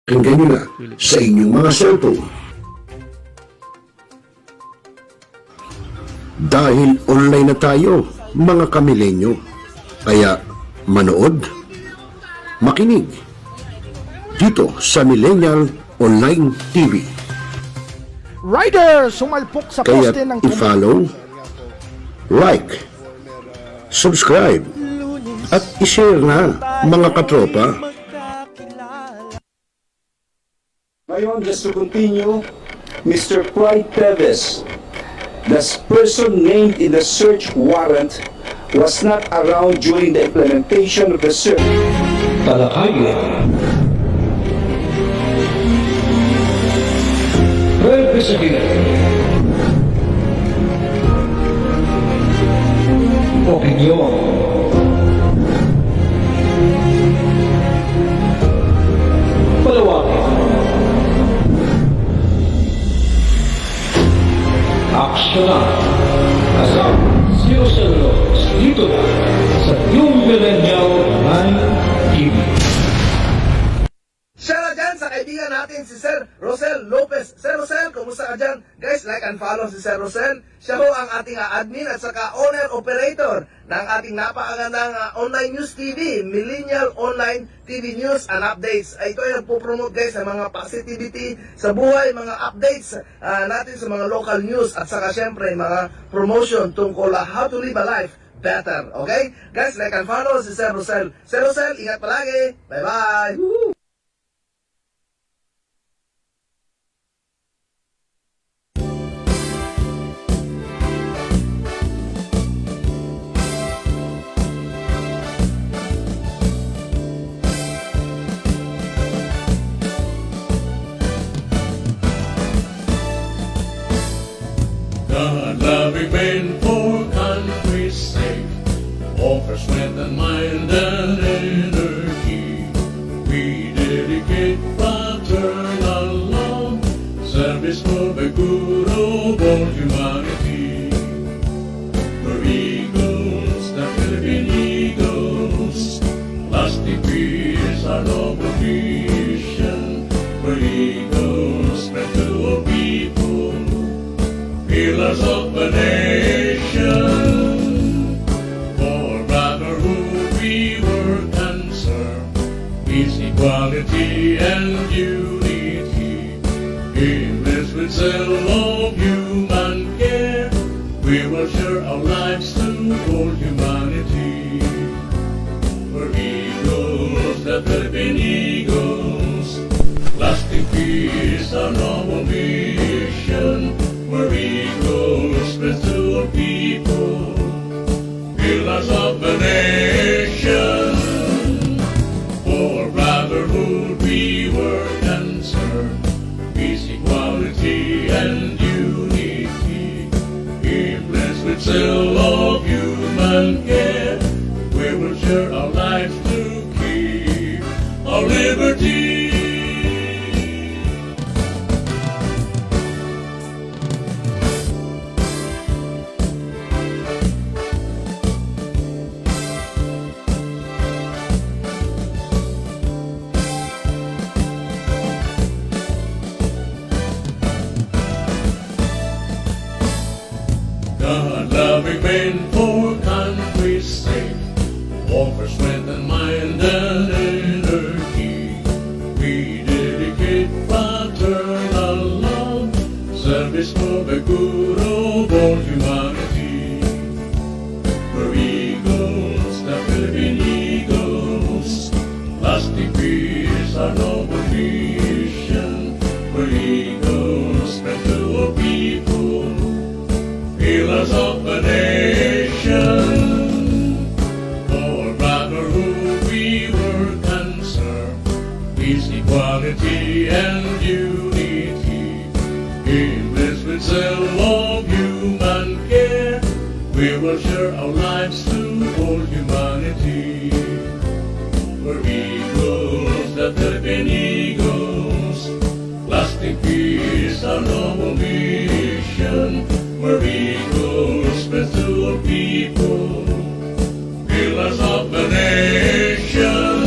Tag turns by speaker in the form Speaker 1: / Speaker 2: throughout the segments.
Speaker 1: Pakinggan nyo na sa inyong mga cellphone. Dahil online na tayo, mga kamilenyo. Kaya manood, makinig dito sa Millennial Online TV.
Speaker 2: Rider sumalpok sa
Speaker 1: Kaya
Speaker 2: poste ng
Speaker 1: i-follow, like, subscribe, at i-share na mga katropa.
Speaker 3: Ngayon, just to continue, Mr. Clyde Teves, the person named in the search warrant, was not around during the implementation of the search.
Speaker 4: Talakayin. Representative. Opinion. Palawakin. Aksyonan. Kasama Silos dito na sa Yung Millennial Online TV.
Speaker 5: Share na dyan sa kaibigan natin si Sir Rosel Lopez. Sir Rosel, kumusta ka dyan? Guys, like and follow si Sir Rosel. Siya ho ang ating admin at saka owner-operator ng ating napakagandang online news TV, Millennial Online TV News and Updates. Ito ay nagpo-promote guys sa mga positivity sa buhay, mga updates natin sa mga local news at saka syempre mga promotion tungkol how to live a life better. Okay? Guys, like and follow si Sir Rosel. Sir Rosel, ingat palagi. Bye-bye. Woo!
Speaker 6: God loving men for country's sake, offers strength and mind and energy. We dedicate fraternal love, service for the good of all humanity. We're eagles, the Philippine Eagles, lasting peace, our noble mission. We're eagles, spread to all people, pillars of the nation. For brotherhood we work and serve, peace, equality, and unity. In this with zeal of human care, we will share our lives to all humanity. We're eagles, the Philippine Eagles, lasting peace, our noble mission. We're eagles, spread to all people, pillars of the nation. For brotherhood we work and serve, peace, equality, and unity. Blessed with zeal of human care, we will share our lives to keep our liberty. God loving men for country's sake, offers strength and mind and energy. We dedicate fraternal love, service for the good of all humanity. We're eagles, the Philippine Eagles, lasting peace, our noble mission. We're eagles, spread to all people, pillars of the nation. For brotherhood we work and serve, peace, equality, and unity. In this with zeal of human care, we will share our lives to all humanity. We're eagles, the Philippine Eagles, lasting peace, our noble mission. We're eagles, spread to all people, pillars of the nation.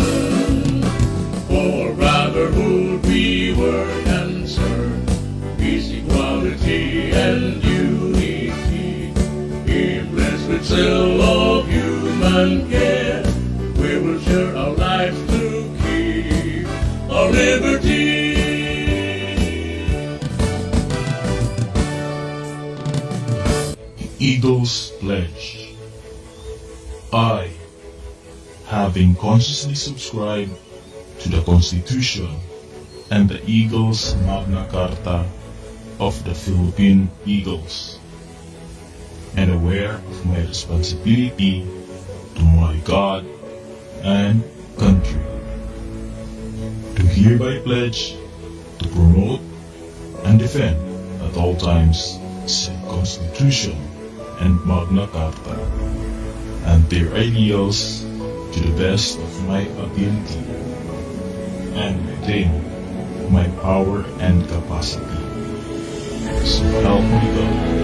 Speaker 6: For brotherhood we work and serve peace, equality, and unity. Be blessed with zeal of human care. We will share our lives to keep our liberty.
Speaker 2: Eagles Pledge. I, having consciously subscribed to the Constitution and the Eagles Magna Carta of the Philippine Eagles, and aware of my responsibility to my God and country, to hereby pledge to promote and defend at all times said Constitution and Magna Carta and their ideals to the best of my ability and within my power and capacity. So help me God.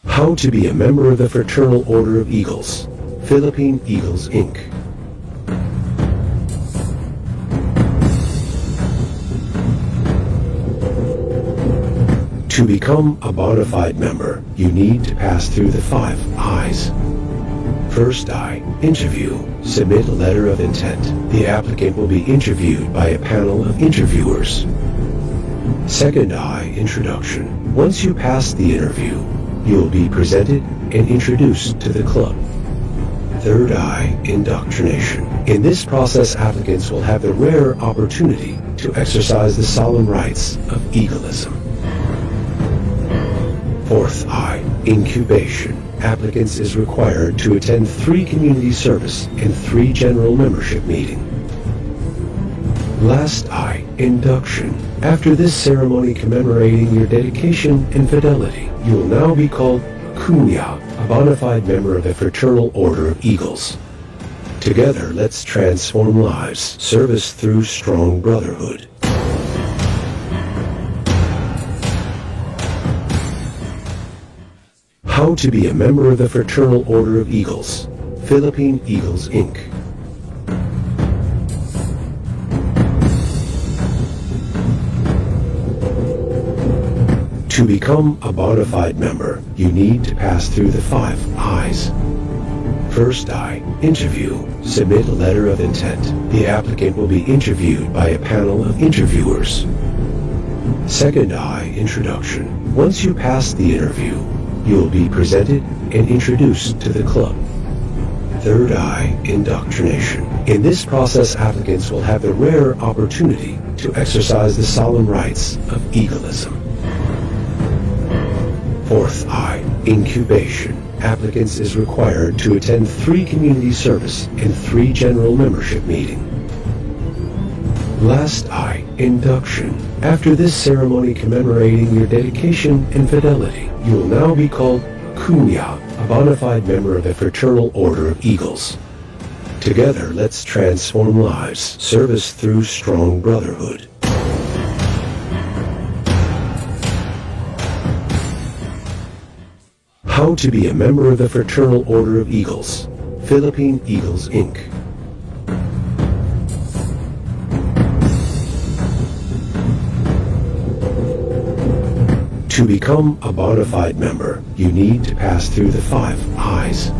Speaker 7: How to be a member of the Fraternal Order of Eagles, Philippine Eagles, Inc. To become a bona fide member, you need to pass through the 5 I's. First I, interview. Submit a letter of intent. The applicant will be interviewed by a panel of interviewers. Second I, introduction. Once you pass the interview, you will be presented and introduced to the club. Third I, indoctrination. In this process, applicants will have the rare opportunity to exercise the solemn rites of eagleism. Fourth I, incubation. Applicants is required to attend 3 community service and 3 general membership meeting. Last I, induction. After this ceremony commemorating your dedication and fidelity, you will now be called Kuya, a bona fide member of the Fraternal Order of Eagles. Together, let's transform lives. Service through strong brotherhood. How to be a member of the Fraternal Order of Eagles, Philippine Eagles, Inc. To become a bona fide member, you need to pass through the 5 I's. First I, interview. Submit a letter of intent. The applicant will be interviewed by a panel of interviewers. Second I, introduction. Once you pass the interview, you will be presented and introduced to the club. Third I, indoctrination. In this process, applicants will have the rare opportunity to exercise the solemn rites of eagleism. Fourth I, incubation. Applicants is required to attend 3 community service and 3 general membership meeting. Last I, induction. After this ceremony commemorating your dedication and fidelity, you will now be called Kuya, a bona fide member of the Fraternal Order of Eagles. Together, let's transform lives. Service through strong brotherhood. How to be a member of the Fraternal Order of Eagles, Philippine Eagles, Inc. To become a bona fide member, you need to pass through the 5 I's.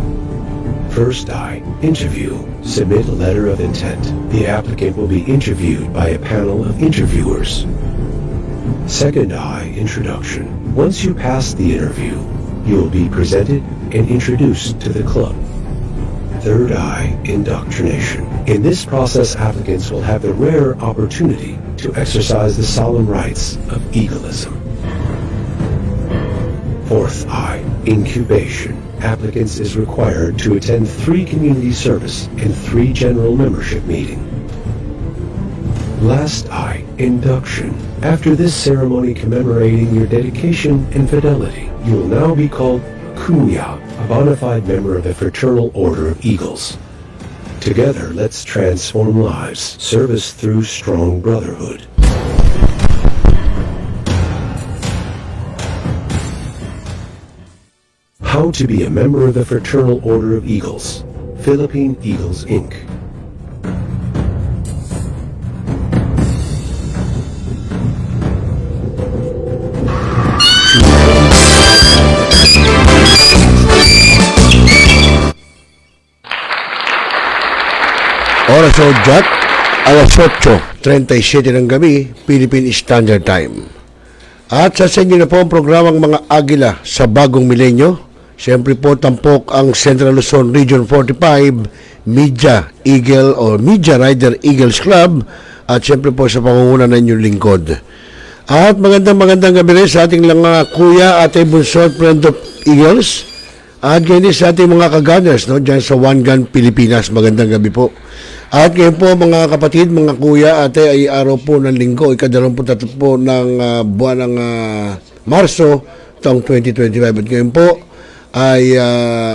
Speaker 7: First I, interview. Submit a letter of intent. The applicant will be interviewed by a panel of interviewers. Second I, introduction. Once you pass the interview, you will be presented and introduced to the club. Third I, indoctrination. In this process, applicants will have the rare opportunity to exercise the solemn rites of eagleism. Fourth I, incubation. Applicants is required to attend 3 community service and 3 general membership meeting. Last I, Induction. After this ceremony commemorating your dedication and fidelity, you will now be called Kuya, a bona fide member of the Fraternal Order of Eagles. Together, let's transform lives. Service through strong brotherhood. How to be a member of the Fraternal Order of Eagles. Philippine Eagles, Inc.
Speaker 1: Oras o Jack, alas 8:37 ng gabi, Philippine Standard Time. At sa inyo na po ang programang Mga Agila sa Bagong Milenyo. Siyempre po tampok ang Central Luzon Region 45 Media Eagle o Media Rider Eagles Club at siyempre po sa pangunguna ng inyong lingkod. At magandang gabi rin sa ating mga kuya, ate bunso at friend of Eagles. At ngayon sa ating mga ka-gunners, no, dyan sa One Gun Pilipinas. Magandang gabi po. At ngayon po mga kapatid, mga kuya, ate, ay araw po ng linggo, ika-23 po ng buwan ng Marso, taong 2025. At ngayon po ay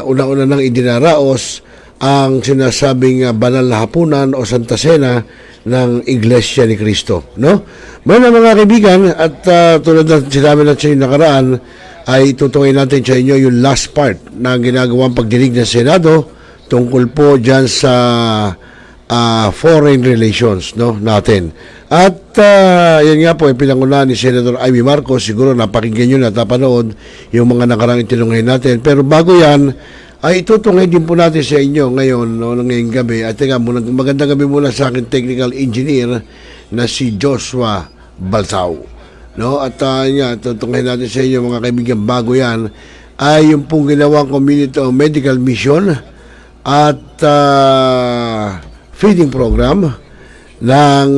Speaker 1: una-una nang idinaraos ang sinasabing banal na hapunan o Santa Cena ng Iglesia ni Cristo. No? Mga kaibigan, at tulad na sinabi natin sa nakaraan, ay tutukoy natin sa inyo yung last part na ginagawang pagdinig ng Senado tungkol po dyan sa foreign relations, no, natin. At yan nga po, pinangunahan ni Senator Amy Marcos. Siguro napakinggan nyo na, napanood yung mga nakarang itinungay natin. Pero bago yan, ay itutungay din po natin sa inyo ngayon, no, ngayong gabi. At teka, magandang gabi muna sa akin technical engineer na si Joshua Balsao. No? At tutungay natin sa inyo mga kaibigan, bago yan, ay yung pong ginawang community o medical mission at feeding program ng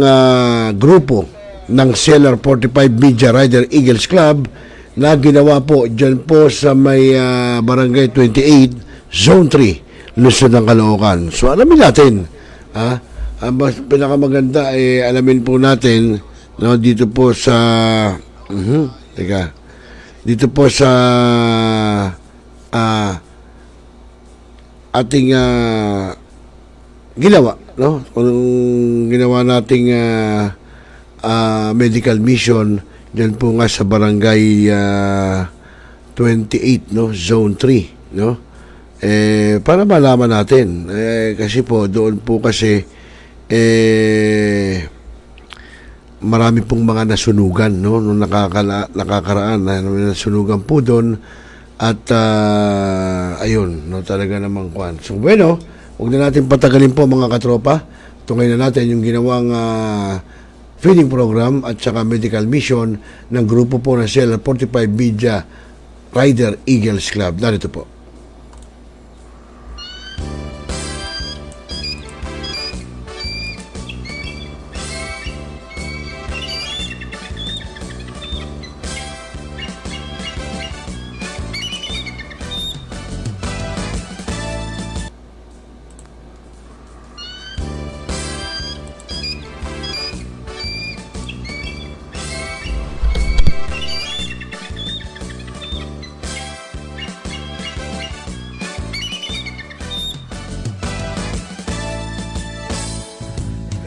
Speaker 1: grupo ng Seller 45 Media Rider Eagles Club na ginawa po dyan po sa may Barangay 28 Zone 3 Luzon ng Caloocan. So alamin natin, ang pinakamaganda ay alamin po natin, no, dito po sa dito po sa ating ginawa, no? Kung ginawa nating medical mission diyan po nga sa Barangay 28, no, Zone 3, no? Para malaman natin, kasi po doon po kasi marami pong mga nasunugan, no, nung nakakaraan na nasunugan po doon at ayun, no, talaga namang kwan. So bueno, huwag na natin patagalin po mga katropa. Tungay na natin yung ginawang feeding program at saka medical mission ng grupo po ng Seller 45 Media Rider Eagles Club. Narito po.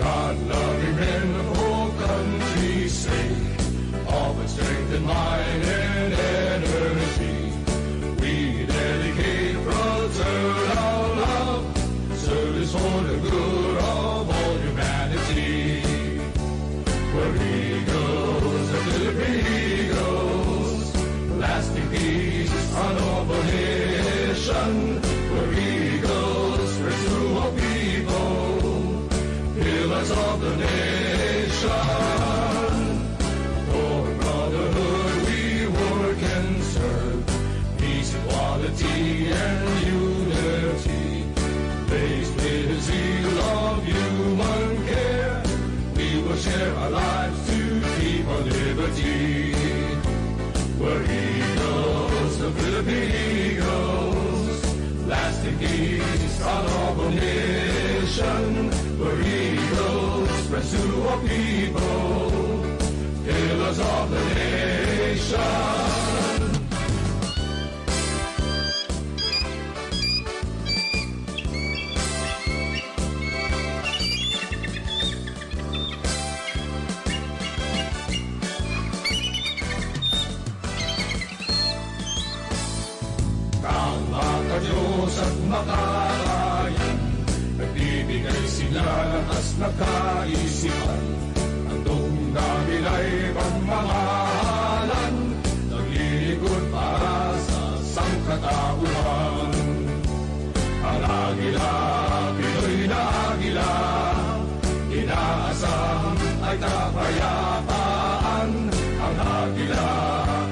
Speaker 6: God-loving men of the whole country sing, all with strength and might and energy. We dedicate fraternal love, service for the good of all humanity. We're eagles, the Philippine Eagles, lasting peace, our noble nation. We're eagles, we're true of people, pillars of the nation. For brotherhood we work and serve, peace, equality, and unity. Based with the zeal of human care, we will share our lives to keep our liberty. We're eagles, the Philippine Eagles, lasting peace, our noble nation. We're eagles, rescue our people, pillars of the nation. Diyos at makarayan, nagbibigay sila lakas na kaisipan. Ang nila'y pagmamahalan, naglilingkod para sa sangkatauhan. Ang agila, Pinoy na agila, inaasam ay kapayapaan. Ang agila,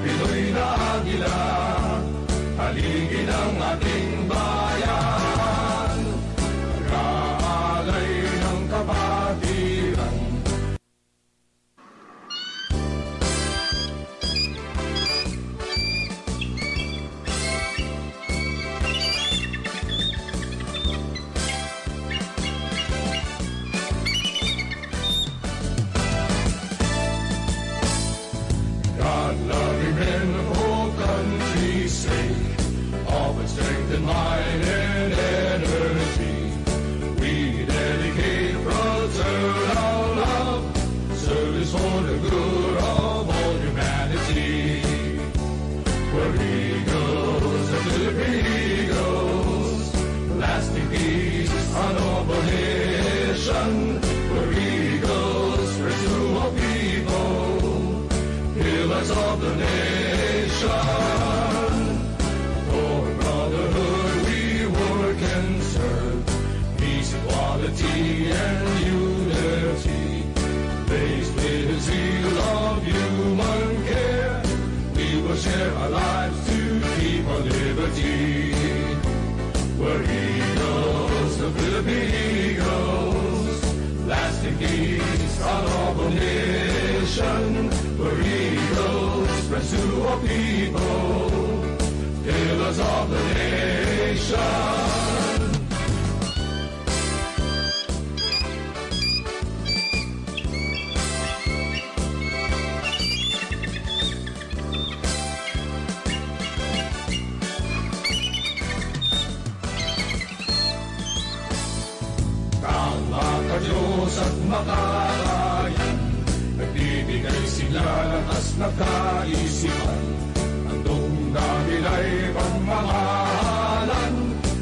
Speaker 6: Pinoy na agila, haligi ng ating bayan, nag-aalay ng kapatiran. God-loving men of whole countries sake, of its strength and might and energy, we dedicate fraternal love, service for the good of all humanity. Where eagles, the Philippine eagles, lasting peace, a noble nation. Where eagles spread to all people, pillars of the nation. For brotherhood we work and serve, peace, equality, and unity. Based with the zeal of human care, we will share our lives to keep our liberty. We're eagles, the Philippine eagles, lasting peace, a noble nation. We're eagles, spread to all people, pillars of the nation. Diyos at makarayan, nagbibigay sila lakas na kaisipan. Ang nila'y pagmamahalan,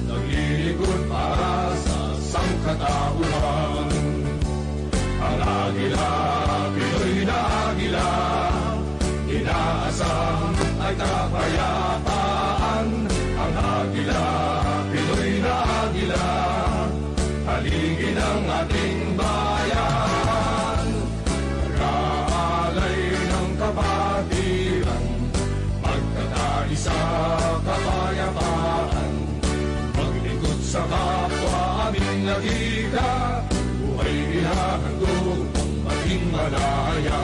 Speaker 6: naglilingkod para sa sangkatauhan. Ang agila, Pinoy na agila, inaasam ay kapayapaan. Ang agila, Pinoy na agila, haligi ng ating bayan, nag-aalay ng kapatiran, magkakaisa kapayapaan, maglingkod sa kapwa aming nakita, buhay ihahandog ang maging malaya.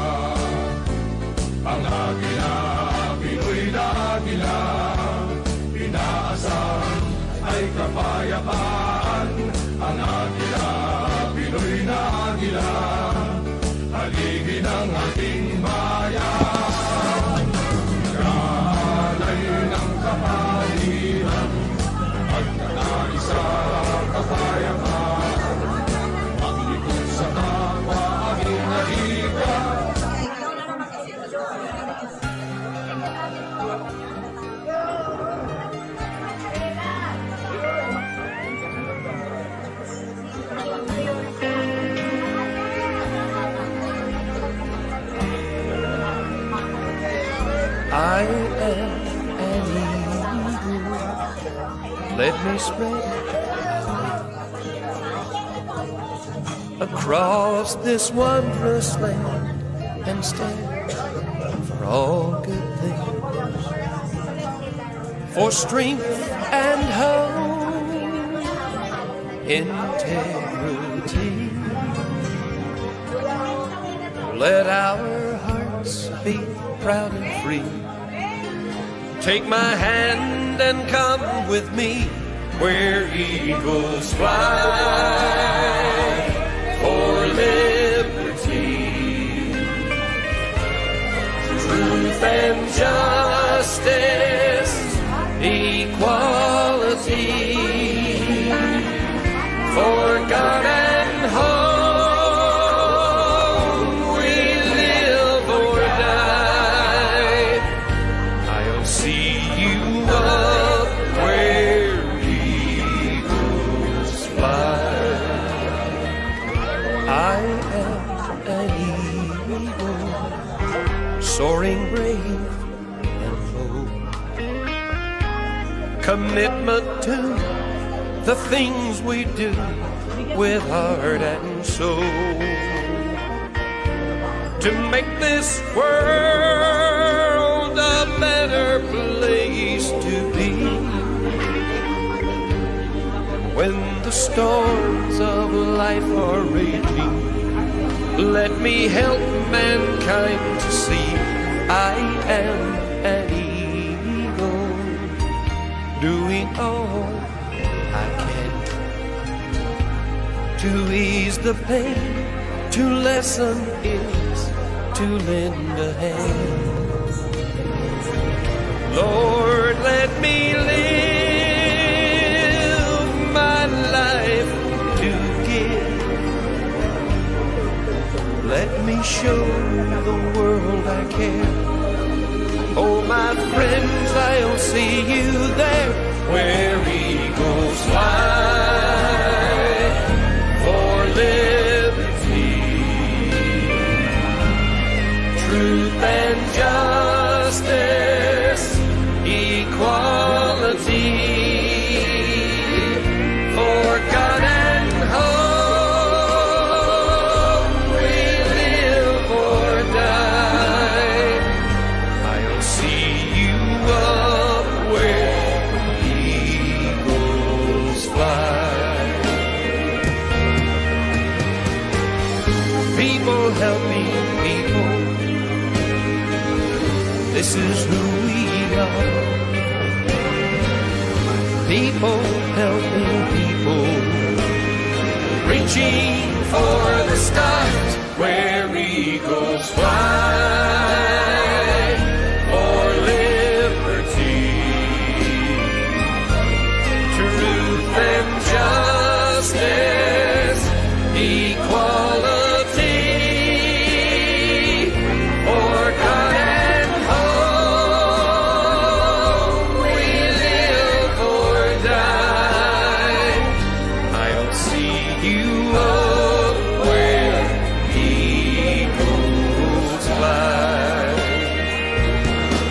Speaker 6: Ang agila, Pinoy na agila, inaasam ay kapayapaan. Ang agila, Pinoy na agila, haligi ng ating bayan, nag-aalay ng kapatiran, magkakaisa kapayapaan, maglingkod sa kapwa aming nakita.
Speaker 8: I am an eagle. Let me spread across this wondrous land and stand for all good things, for strength and hope, integrity. Let our hearts be proud and free. Take my hand and come with me where eagles fly for liberty. and justice, equality, for God and home we live or die. I'll see you up where eagles fly. I am an eagle, soaring brave and low. Commitment to the things we do with heart and soul, to make this world a better place to be. When the storms of life are raging, let me help mankind to see I am an eagle, doing all I can to ease the pain, to lessen is to lend a hand. Lord, let me live my life to give. Let me show the world I care. Oh, my friends, I'll see you there where eagles fly for liberty, truth and justice, equality, for God and home we live or die. I'll see you up where eagles fly. People help me, people. This is who we are. People help me, people. Reaching for the stars where eagles fly for liberty, truth and justice, equality, for God and home we live or die. I'll see you up where eagles fly.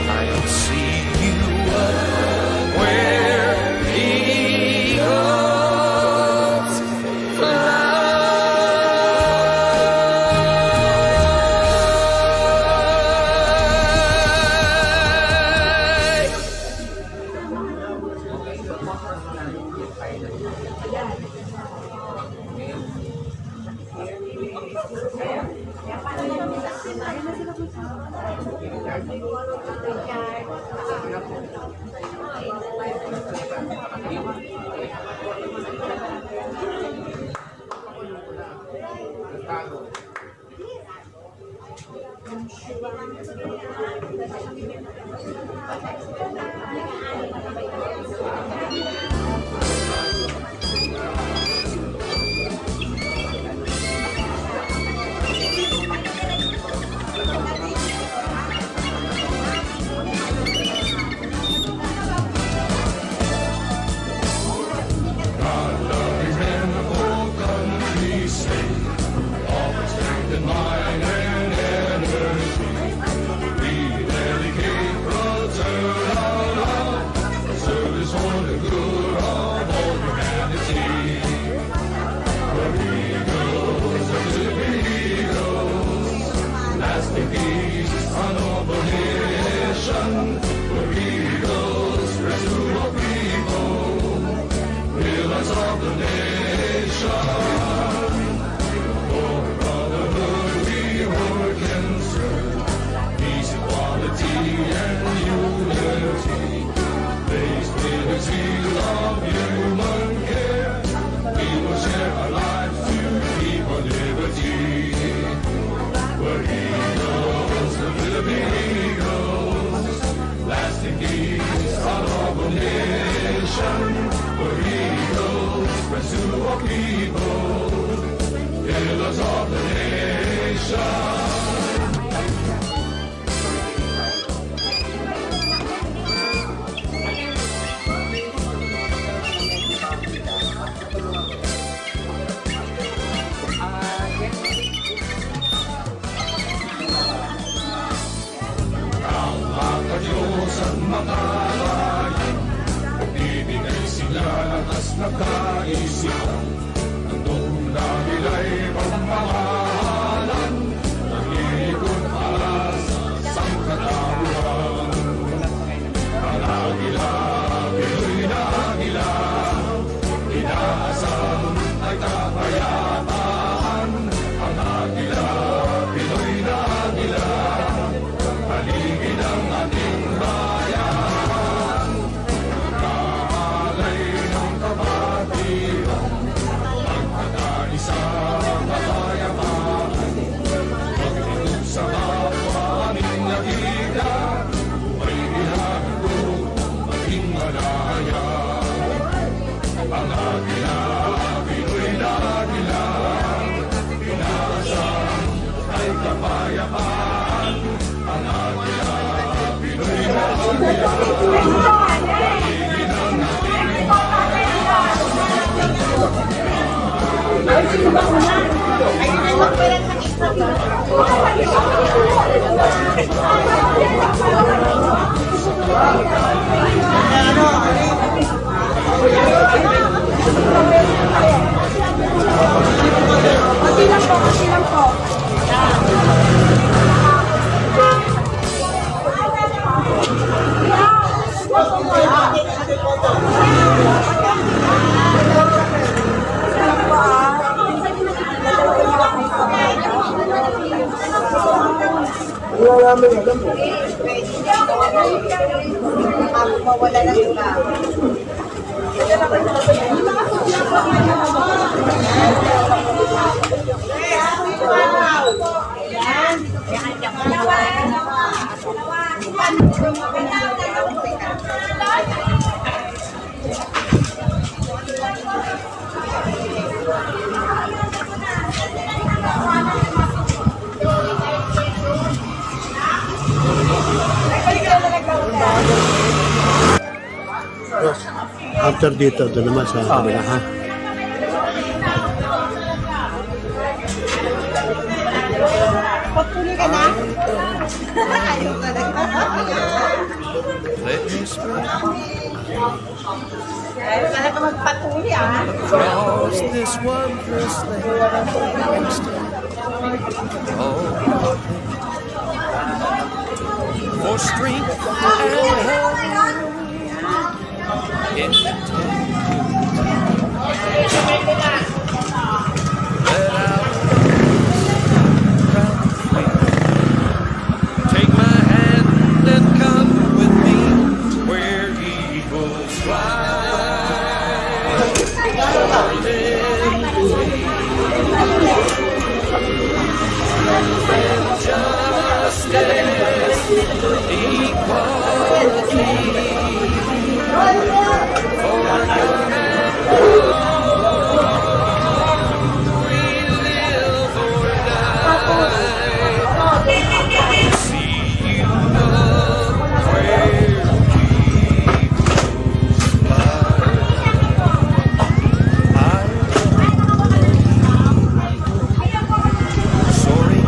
Speaker 8: I'll see you up where eagles fly. Eagles, the living eagles.
Speaker 6: zoo of people, killers of the nation. Diyos ang makalayan, ibigay sila lakas na kaisipan, ang tula nila'y pagmamahalan, nag-iikot para sa sangkatauhan. Ang agila, Pinoy na agila, inaasam ay kapayapaan. Ang agila, Pinoy na agila, paligid ang ating bayan. Kahalay ng kabatiran, pagkakaisa kapayapaan. Pagtitog sa kapwa aming nakita, may ihahandog maging malaya. Ang agila, Pinoy na agila, pinasang ay kapayapaan. Ang agila, Pinoy na agila, paligid ang ating
Speaker 9: mawala na sila.
Speaker 1: After dito, doon naman sa kabila, ha?
Speaker 9: Pagpuli ka na? Ayaw ka na.
Speaker 8: Let me spread
Speaker 9: Ayaw ka na ka magpatuli, ah.
Speaker 8: across this wondrous land. Oh, for strength and hope in the let out take my hand and come with me where eagles fly. Justice, equality, for good and wrong, we live or die. See you up where eagles fly. Soaring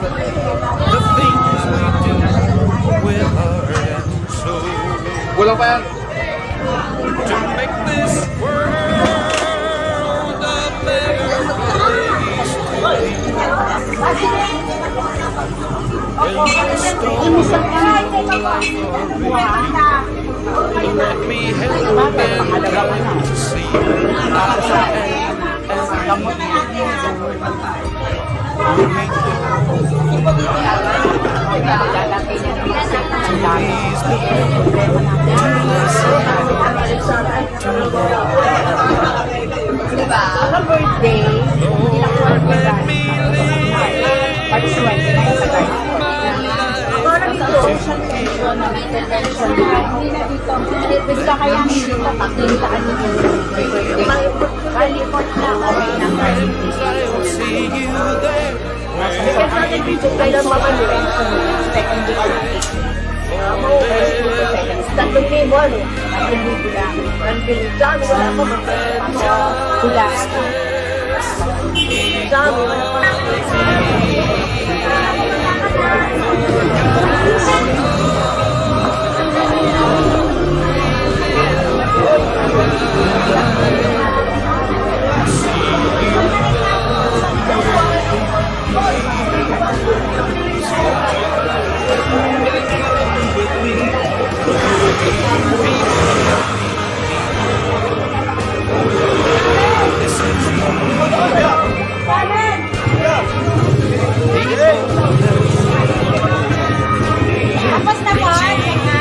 Speaker 8: the things we do with heart and soul.
Speaker 5: Kulang pa yan.
Speaker 8: To make this world a better place to be. When the storms of life are raging, let me help and guide to see
Speaker 9: Diba? Ang birthday,
Speaker 8: Lord, let me live
Speaker 9: party 29 sa guys. Ako nag-intro, na may detention na Pakita ka nito. Kalimot na okay na.
Speaker 8: I'll see you there.
Speaker 9: Kailan mapanood? Second week. Tatlong libo, ano? Tatlong libo lang. Dami, wala pa mga ulan. Dami, wala pa tapos na po, ayun po.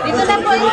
Speaker 9: Dito na po yung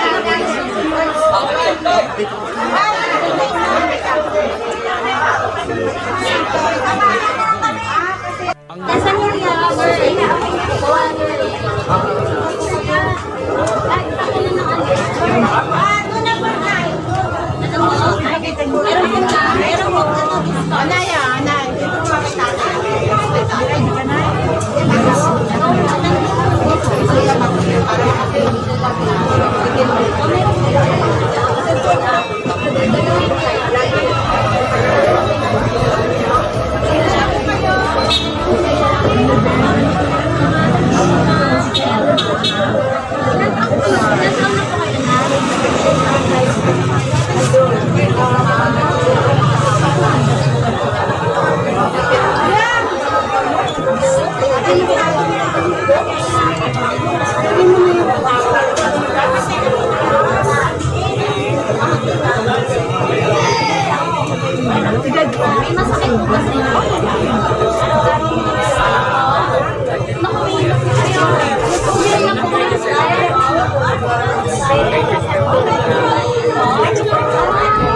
Speaker 9: Nasaan yung flower?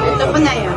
Speaker 9: Ito po na yan.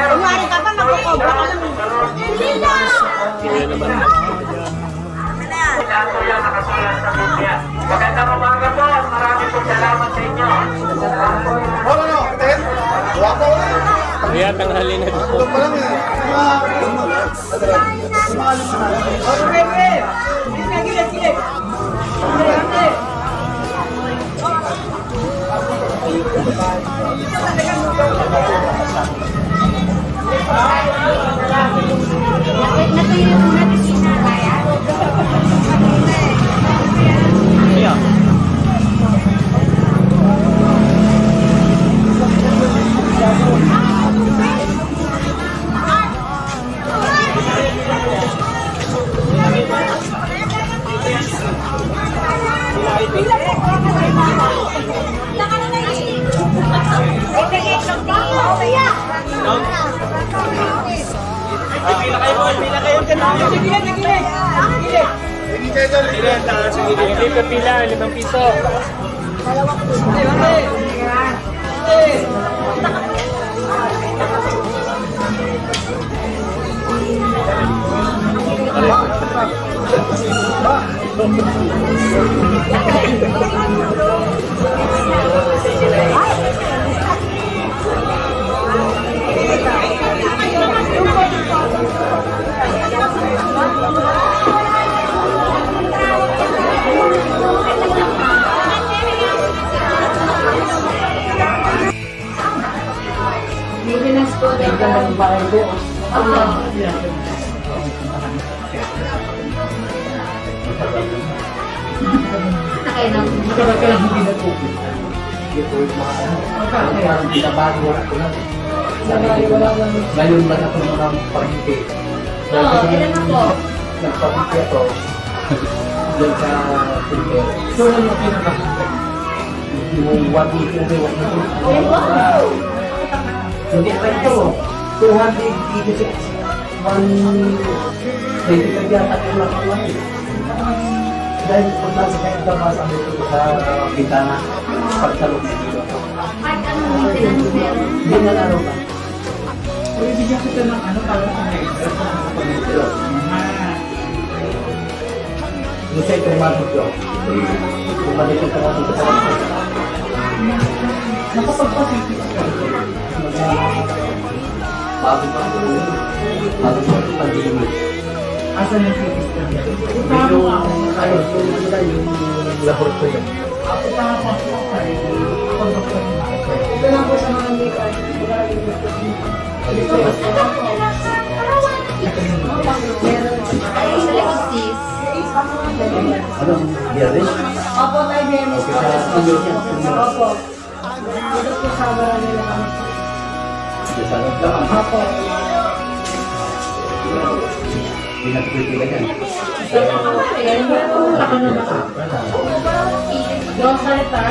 Speaker 9: Kunwari ka ba, magkakobra ka lang. Hindi na!
Speaker 10: Magandang umaga po at maraming po salamat sa inyo.
Speaker 11: Kaya tanghali na dito. Hindi pa pila, 5 piso.
Speaker 10: Ngayon ba na ito mga pagkiki?
Speaker 9: Ilan ako?
Speaker 10: Nagpapikit ito. Diyan sa Twitter. So, ano yung pinakakita? Yung 1
Speaker 9: Wow!
Speaker 10: Hindi pa ito. 286. 125 yata yung nakuha. Dahil kung nasa kayo ka mas ang dito sa bintana, pagtalog na dito.
Speaker 9: Kahit anong maintenance meron?
Speaker 10: Hindi na laro ka.
Speaker 5: Uy, bigyan kita ng ano para sa extra sa pagkakita.
Speaker 10: Gusto itong mabot ko. Bumalik ito ka dito sa mga.
Speaker 5: Nakapagpasipis ka.
Speaker 10: Bago pa ito. Bago pa ito pag-iimit.
Speaker 5: Asan yung sipis ka?
Speaker 10: Yung laboratory.
Speaker 5: Ako pa ako ay conductor ng mga. Ito lang po sa mga likas.
Speaker 10: Anong biyernes?
Speaker 9: Opo, tayo meron.
Speaker 10: Okay, sa Pilipinas.
Speaker 9: Opo. Dito po sa Barangay kami.
Speaker 10: Sa lang.
Speaker 9: Opo.
Speaker 10: Hindi na pipila yan.
Speaker 5: Yung salita,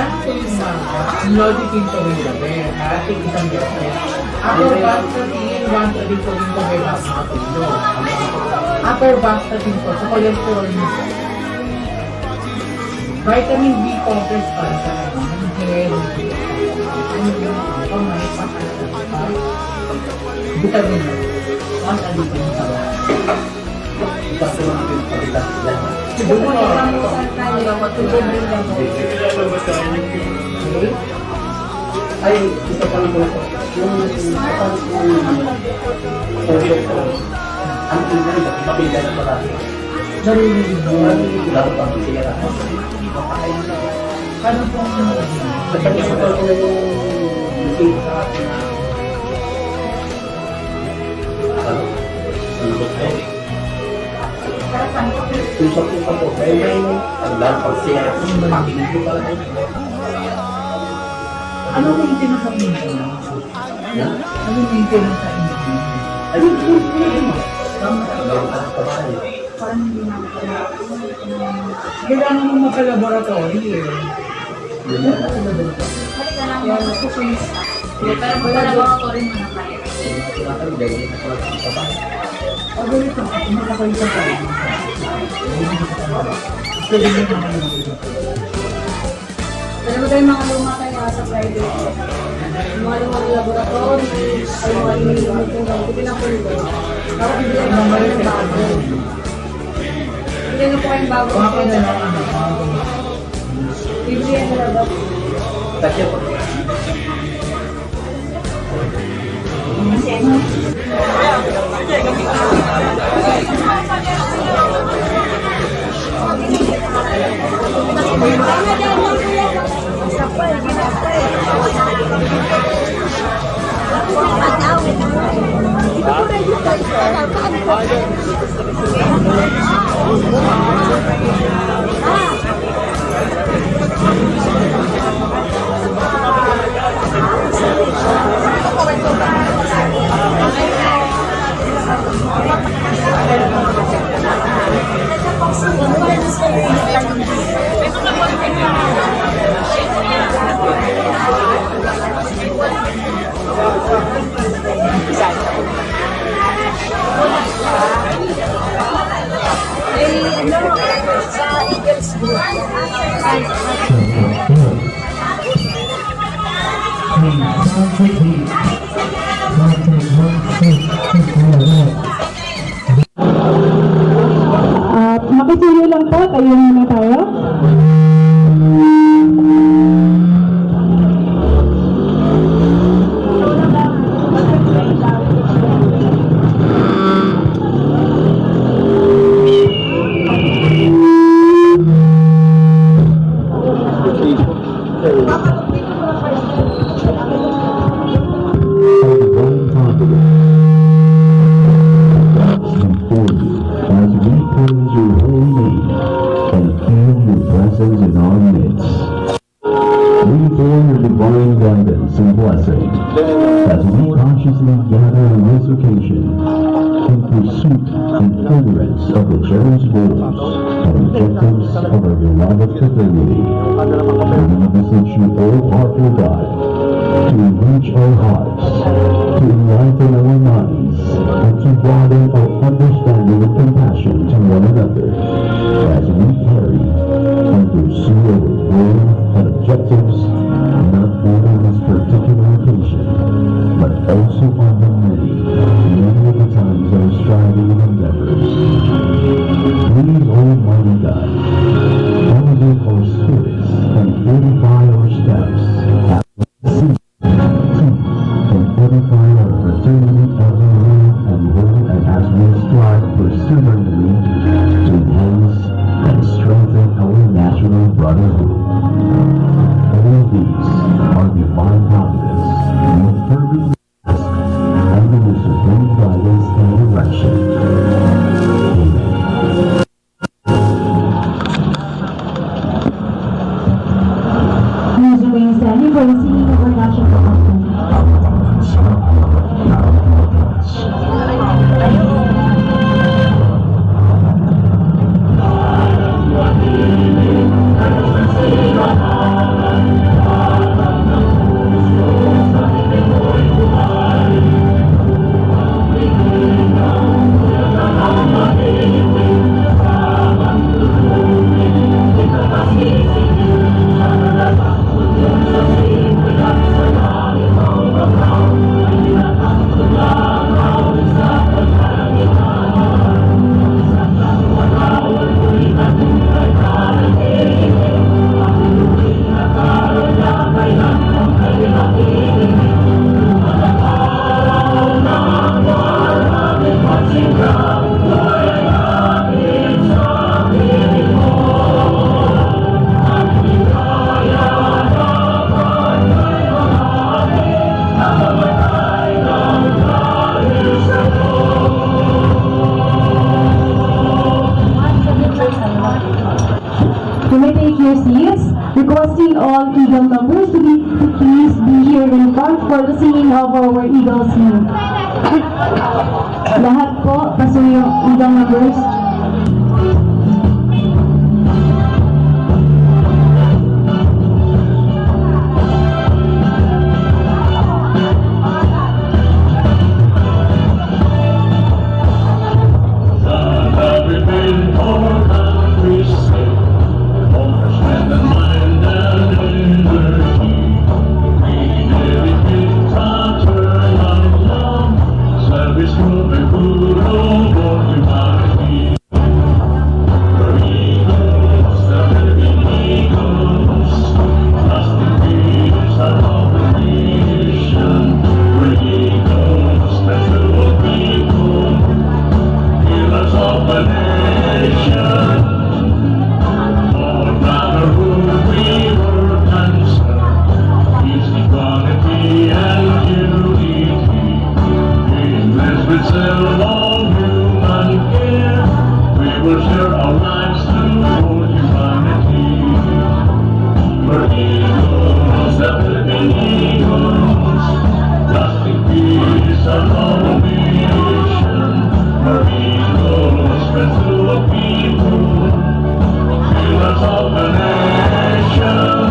Speaker 5: Lodi Pinto ng gabi, ating isang gabi. Upper back sa tingin, 1 dito rin ko may back na tulo. Upper back sa tingin ko, sa cholesterol mo. Vitamin B complex para sa kanya. Hair, vitamin B. Mas alipin sa
Speaker 10: Basta lang yung palitas nila.
Speaker 9: Siguro lang po sa tayo, matulog din lang po.
Speaker 10: Ay, isa pa lang po ito. Yung ang tingnan na mapila na marami.
Speaker 5: narinig mo.
Speaker 10: Lalo pa ang sira.
Speaker 5: Ano po ang
Speaker 10: Sa kanya sa pala yung sa akin na ano ko Tusok ko po, kaya may ang pag-share, pakinig ko pala kayo.
Speaker 5: ano yung tinakamin ko? Ano yung tinakamin ko?
Speaker 10: Ano yung pinagin mo?
Speaker 5: Parang hindi na kailangan mo magka-laboratory eh.
Speaker 9: Pero magka-laboratory mo na kayo.
Speaker 5: Pag ganito, makakay sa tayo. Pwede mo naman.
Speaker 9: Pero ba tayo mga luma tayo sa Friday? mga lumang laboratory, ay mga inilimit ko ng pinapundo. Tapos bibigyan na po ng bago. Bibigyan na po kayong bago. Bibigyan na lang daw.
Speaker 10: Kasi po.
Speaker 12: Makisuyo lang po, tayo muna tayo.
Speaker 13: As we consciously gather on this occasion in pursuit and furtherance of the cherished goals and objectives of our beloved fraternity, we beseech you, O powerful God, to enrich our hearts, to enlighten our minds, and to broaden our understanding and compassion to one another as we carry and pursue our goals and objectives, not only on this particular occasion, but also on the many of the times of our striving and endeavors. Please, Almighty God, elevate our spirits and fortify our steps as we seek and fortify our fraternity as a whole and whole, and as we strive perseveringly to enhance and strengthen our national brotherhood. All these are divine providence. We fervently ask under the supreme guidance and direction. Amen.
Speaker 12: Please remain standing for the singing of our national anthem. You may take your seats, requesting all Eagle members to please be here in front for the singing of our Eagles hymn. Lahat po, pasuyo Eagle members.
Speaker 6: Everything lives to humanity. We're eagles, the living eagles, lasting peace and harmony. We're eagles, friends to the people, pillars of the nation.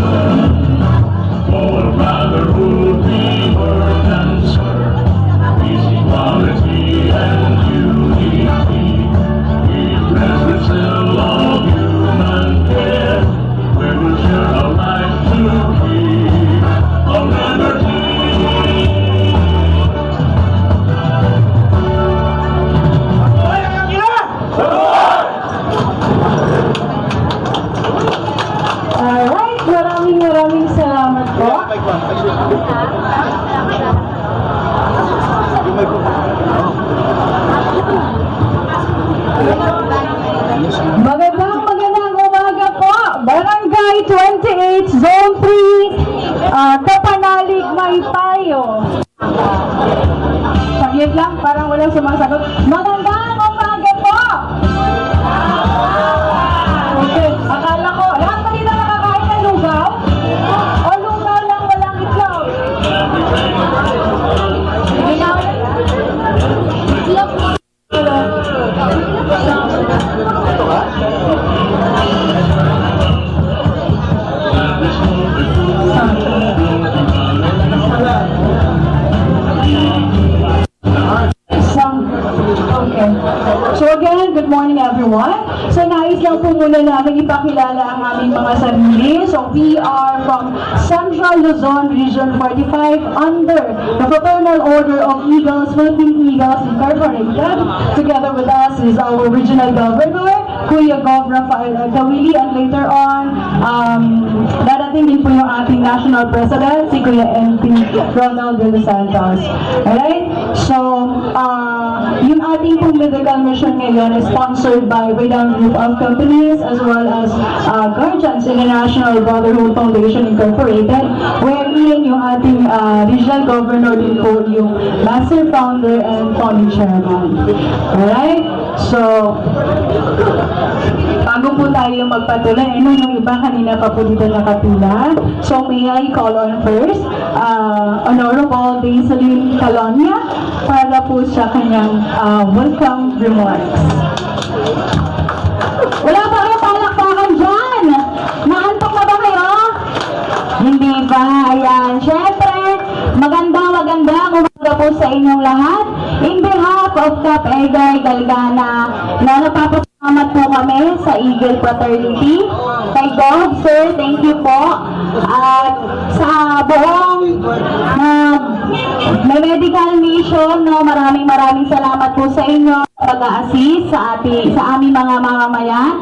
Speaker 6: For brotherhood we work and serve, peace, equality, and unity. We bless with still of human care. We will share our life to keep our liberty.
Speaker 12: Alright, maraming salamat po. Magandang umaga po. Barangay 28, Zone 3, Kapanalig, Maypayo. Saglit lang, parang walang sumasagot. Magandang umaga po. Okay, akala ko, lahat pa nila nakakain ng lugaw? O lugaw lang walang itlog? Okay. So again, good morning everyone. So nais lang po muna namin ipakilala ang aming mga sarili. So we are from Central Luzon Region 45 under the Fraternal Order of Eagles, Philippine Eagles Incorporated. Together with us is our Regional Governor, Kuya Gov. Rafael Agawili, and later on, dadating din po yung ating National President, si Kuya MP Ronald de los Santos. Alright? So, yung ating pong medical mission ngayon is sponsored by Vedang Group of Companies as well as Guardians International Brotherhood Foundation Incorporated, wherein yung ating Regional Governor din po yung Master Founder and Founding Chairman. Alright? So, bago po tayo magpatuloy, yung iba kanina pa po dito nakapila. So, may I call on first, Honorable Daisaline Calonia para po sa kanyang welcome remarks. Wala ba kayo palakpakan dyan? Naantok na ba kayo? Hindi ba? Ayan. Siyempre, magandang umaga po sa inyong lahat. In behalf of Cap Edgar Galgana, na napapasalamat po kami sa Eagle Fraternity. Kay Gov, sir, thank you po. At sa buong may medical mission, no, maraming salamat po sa inyo pag-a-assist sa aming mga mamamayan.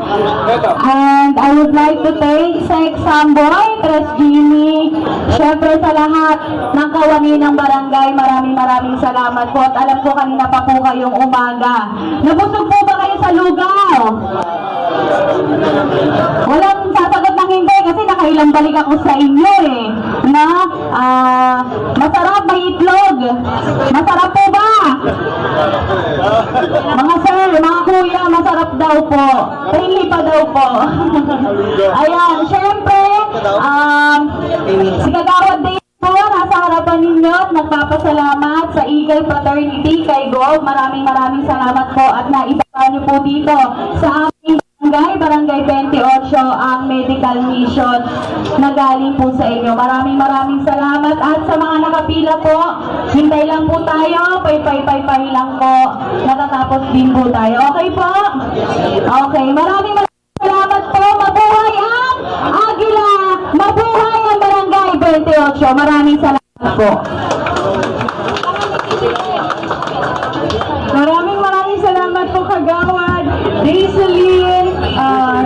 Speaker 12: And I would like to thank Sek Samboy, Tres Jimmy, syempre sa lahat ng kawani ng barangay, maraming salamat po. At alam ko kanina pa po kayong umaga. Nabusog po ba kayo sa lugaw? Walang sasagot ng hindi kasi nakailang balik ako sa inyo eh. Na, masarap, may itlog. Masarap po ba? Mga sir, mga kuya, masarap daw po. Pili pa daw po. Ayan, syempre, si Kagawad din po, nasa harapan ninyo at nagpapasalamat sa Eagle Fraternity kay Gov. Maraming salamat po at naibaba niyo po dito sa aming Barangay 28 ang medical mission na galing po sa inyo. Maraming salamat at sa mga nakapila po, hintay lang po tayo, pay lang po, natatapos din po tayo. Okay po? Okay, maraming salamat po. Mabuhay ang Agila! Mabuhay ang Barangay 28. Maraming salamat po. Maraming salamat po, Kagawad Daisaline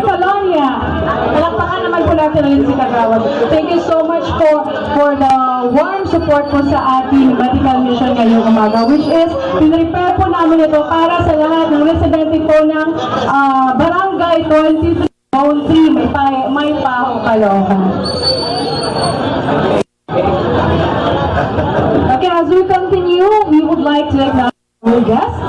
Speaker 12: Calonia. Palakpakan naman po natin ulit si Kagawad. Thank you so much for the warm support po sa ating medical mission ngayong umaga, which is pinrepare po namin ito para sa lahat ng residente po ng Barangay 23 Zone 3 may Paho, Caloocan. Okay, as we continue, we would like to acknowledge our guests.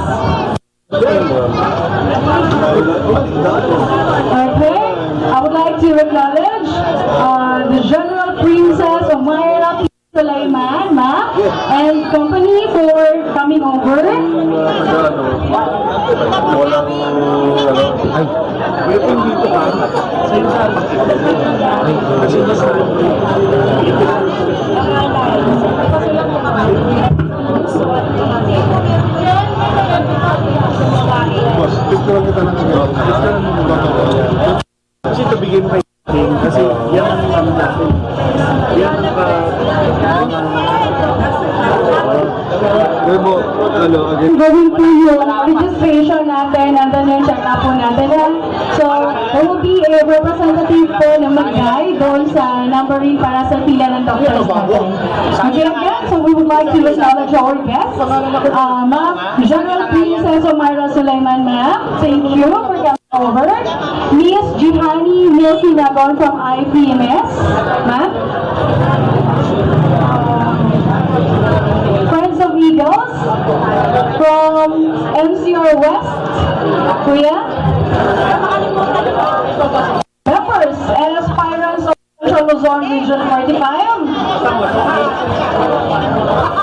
Speaker 12: Okay, I would like to acknowledge the General Princess Omaira Sulaiman, Ma, and company for coming over.
Speaker 10: Kasi kabigay mo kay kasi yan ang ano natin. Yan ang
Speaker 12: Going through yung registration natin and then yung check-up po natin. So, there will be a representative po na mag-guide doon sa numbering para sa pila ng doctors natin. Okay, again, so we would like to acknowledge our guests. Ma'am, General Princess Omaira Sulaiman, ma'am, thank you for coming over. Miss Jihani Milky Nagon from IPMS, ma'am. Friends of Eagles from MCR West, Kuya. Members and aspirants of Central Luzon Region 45.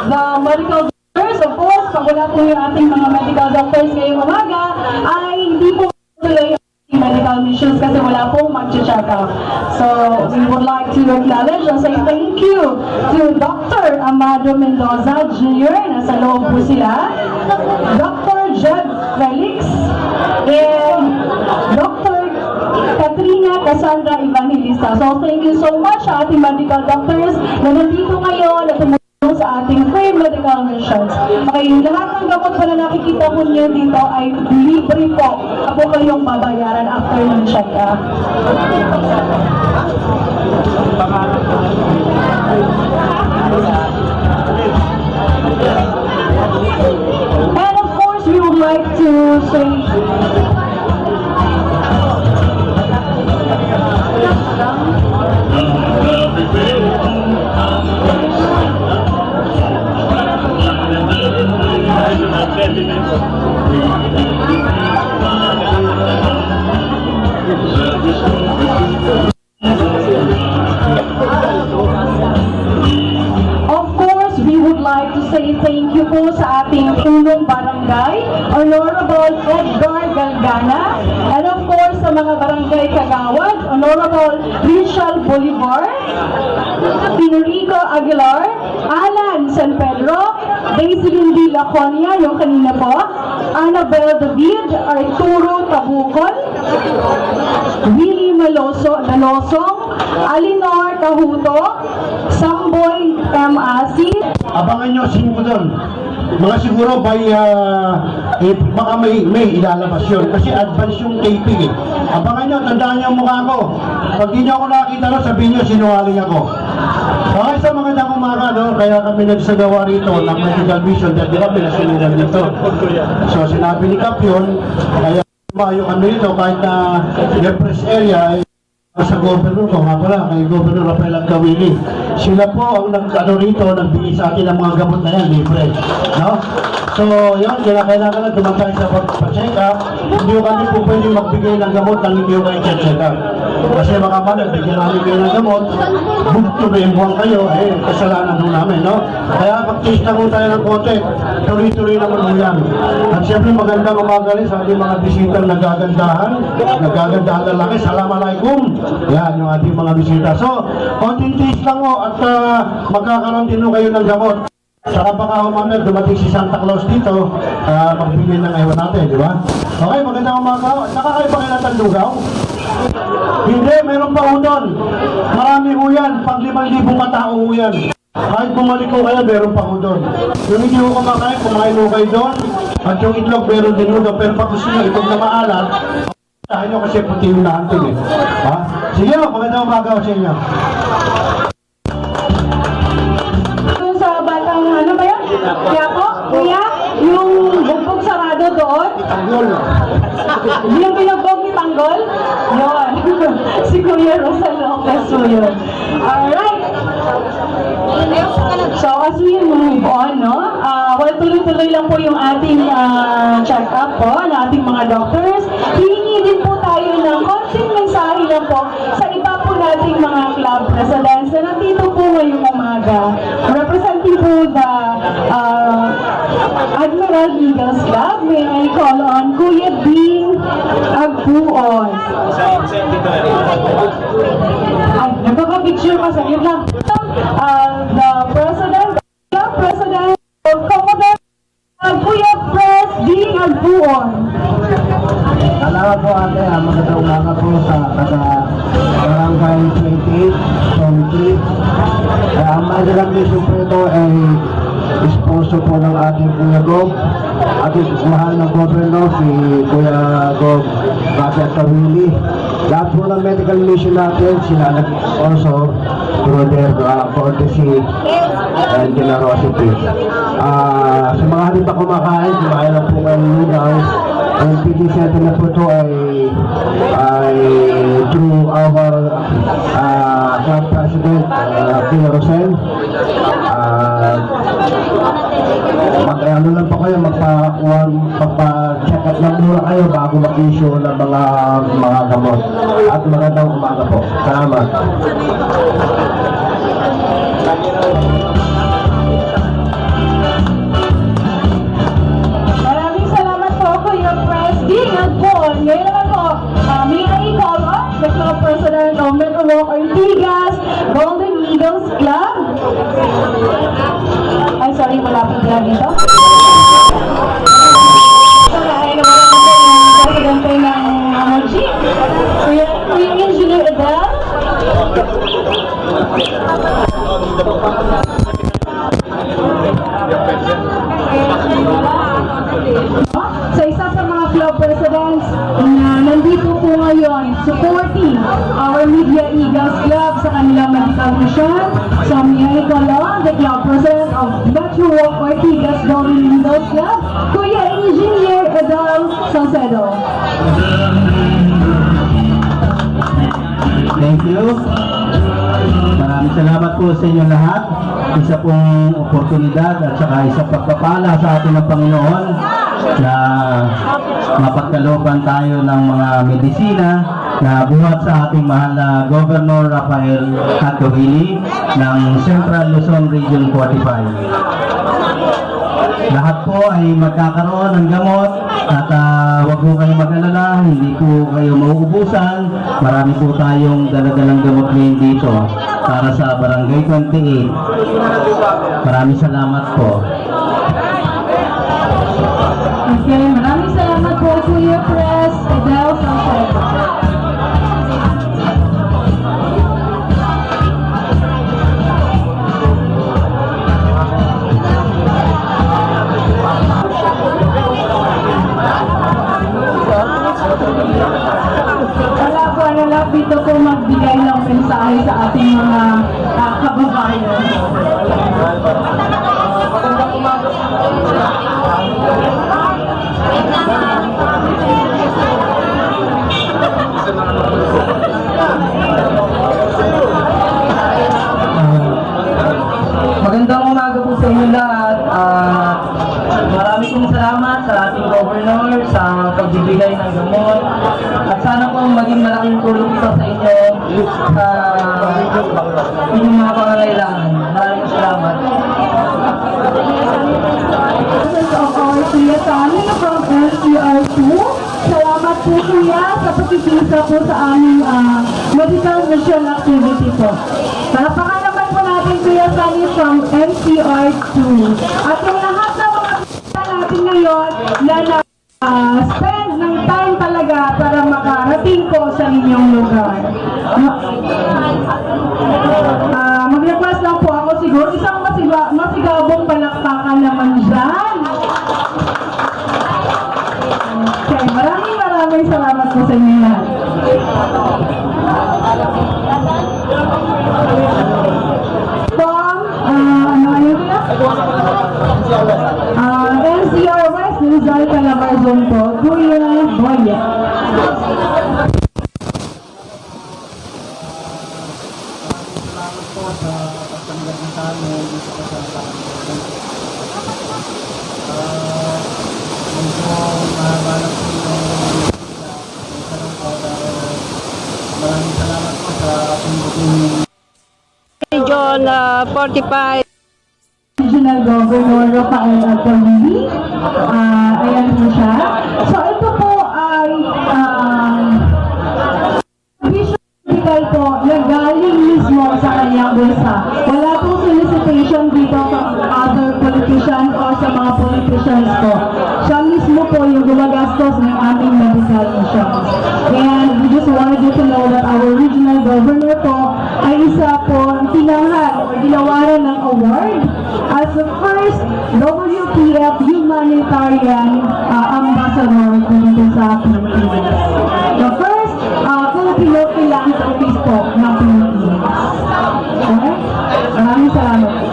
Speaker 12: The medical doctors, of course, pag wala po yung ating mga medical doctors ngayong umaga, ay hindi po tuloy ang medical missions kasi wala pong mag-check up. So, we would like to acknowledge and say thank you to Dr. Amado Mendoza Jr. Nasa loob po sila. Dr. Jed Felix and Dr. Katrina Cassandra Evangelista. So, thank you so much sa ating medical doctors na nandito ngayon at tumulong sa ating free medical missions. Okay, lahat ng gamot po na nakikita po niyo dito ay libre po. Ako kayong babayaran after ng check-up. And of course, we would like to say thank you po sa ating punong barangay, Honorable Edgar Galgana, and of course sa mga barangay kagawad, Honorable Richard Bolivar, Pinorico Aguilar, Alan San Pedro, Daisy Lindy Laconia, yung kanina po, Annabel David, Arturo Tabucon, Willie Dalosong, Alinor Tahuto, Samboy M. Asi.
Speaker 10: Abangan nyo sino doon. Mga siguro by baka may ilalabas yun kasi advance yung taping eh. Abangan nyo, tandaan nyo ang mukha ko. Pag di nyo ako nakakita ro, sabihin nyo sinungaling ako. Okay, sa magandang umaga, no? Kaya kami nagsagawa rito ng medical vision dahil di ba pinasunugan dito. So sinabi ni Kap yun, kaya mayo kami rito kahit na depressed area sa governor ko, nga pala, kay Governor Rafael Agkawili. Sila po ang nag-ano rito, nagbigay sa akin ng mga gamot na yan, libre. No? So, yun, kailangan na dumatay sa pa-check up. Hindi kami po pwede magbigay ng gamot nang hindi kayo check up. Kasi baka man, bigyan namin kayo ng gamot, bukto na yung buwang kayo, kasalanan ho namin, no? Kaya mag-taste na po tayo ng konti, tuloy-tuloy naman ho yan. At siyempre magandang umaga rin sa ating mga bisitang nagagandahan na laki, Assalamualaikum. Yan, yung ating mga bisita. So, konting taste lang ho at magkakaroon din ho kayo ng gamot. Saka baka humamel, dumating si Santa Claus dito, magbigay ng ewan natin, di ba? Okay, magandang umaga. Nakakaiba kayo natin lugaw? Hindi, meron pa ho doon. Marami ho yan, pang 5,000 katao ho yan. Kahit bumalik ko kayo, meron pa ho doon. Yung hindi ho kumakain, kumain ho kayo doon. At yung itlog, meron din ho doon. Pero pag gusto nyo, itlog na maalat, tayo nyo kasi puti yung nahantin eh. Ha? Sige ho, magandang umaga ho sa inyo.
Speaker 12: Ano ba yun? Kaya po, kuya, yung bugbog sarado doon.
Speaker 10: Tanggol.
Speaker 12: Yung binugbog ni Tanggol? Yun. Si Kuya Rosal Lopez po yun. Alright. So, as we move on, no? Well, tuloy-tuloy lang po yung ating check-up po, ng ating mga doctors. Hihingi din po tayo ng konting mensahe lang po sa iba po nating mga club presidents na nandito po ngayong umaga. Representing po the Admiral Eagles Club, may I call on Kuya Ding Agbuon. Ay, nagpapapicture pa sa iyo lang. The Club President of Commodore Kuya Pres Ding Agbuon.
Speaker 10: Salamat po ate, magandang umaga po sa Barangay 28, Zone 3. Ang magandang mission po ito ay sponsor po ng ating Kuya Gob, ating mahal na governor, si Kuya Gob Bakit Kawili. Lahat po ng medical mission natin, sila nag-sponsor through their courtesy and generosity. Sa mga hindi pa kumakain lang po kayo guys. Ang PD Center na po ito ay through our club president, Kuya Rosel. Mag-ano lang po kayo, magpa-check up lang muna kayo bago mag-issue ng mga gamot. At magandang umaga po. Salamat.
Speaker 12: Maraming salamat po, Kuya Pres Ding Agbuon. Ngayon naman po, may I call on the club president of Metro Walk Ortigas, Golden Eagles Club. Ay, sorry, wala po pala dito. Ay, nawala na po yung presidente ng Chief. Kuya Engineer Adel. Sa isa sa mga club presidents na nandito po ngayon, supporting our Media Eagles Club sa kanilang medical mission. So, may I call on the club president of Metro Walk Ortigas Golden Eagles Club, Kuya Engineer Adel Salcedo.
Speaker 10: Thank you. Maraming salamat po sa inyo lahat. Isa pong oportunidad at saka isang pagpapala sa atin ng Panginoon na mapagkalooban tayo ng mga medisina na buhat sa ating mahal na Governor Rafael Hattovili ng Central Luzon Region 45. Lahat po ay magkakaroon ng gamot at huwag po kayong mag-alala, hindi po kayo mauubusan. Marami po tayong daladalang gamot ngayon dito para sa Barangay 28. Maraming salamat po.
Speaker 12: Okay, maraming salamat po, Kuya Pres Adel Salcedo. Wala po, dito po magbigay ng mensahe sa ating mga kababayan. Magandang umaga po.
Speaker 14: Magandang umaga po sa inyo lahat. Marami pong salamat sa ating governor sa pagbibigay ng gamot. At sana po maging malaking tulong ito sa inyo sa inyong mga pangangailangan. Maraming salamat.
Speaker 12: Of our Kuya Tani from NCR2. Salamat po Kuya sa pagkikisa po sa aming medical mission activity po. Palapakan naman po natin Kuya Tani from NCR2. At yung lahat ng mga natin ngayon na spend ng time talaga para makarating po sa inyong lugar. Mag-request lang po ako siguro isang masigabong palakpakan naman dyan. Okay, maraming salamat po sa inyo lahat. NCR West, Rizal Calabarzon po, Kuya Boya.
Speaker 14: maraming salamat po sa ating
Speaker 12: Region 45 Regional Governor Rafael Alcolini. Ayan po siya. So ito po ay vision medical po na galing mismo sa kanyang bulsa. Wala pong solicitation dito from other politicians or sa mga politicians po. Siya mismo po yung gumagastos ng aming medical insurance. And we just wanted you to know that our regional governor po ay isa po tinanghal o ginawaran ng award as the first WPF humanitarian ambassador dito sa Pilipinas. The first Filipino philanthropist po ng Pilipinas. Okay? Maraming salamat po.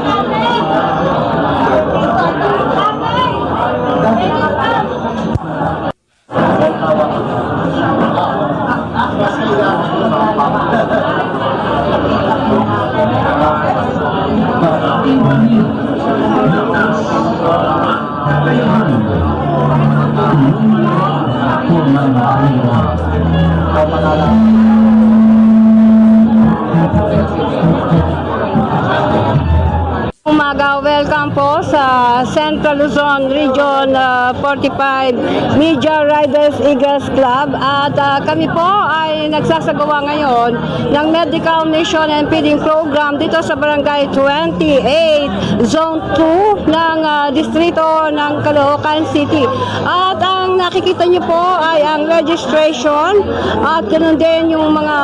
Speaker 12: Umaga, welcome po sa Central Luzon Region 45 Media Riders Eagles Club at kami po ay nagsasagawa ngayon ng Medical Mission and Feeding Program dito sa Barangay 28 Zone 2 ng distrito ng Caloocan City. At ang nakikita niyo po ay ang registration at ganoon din yung mga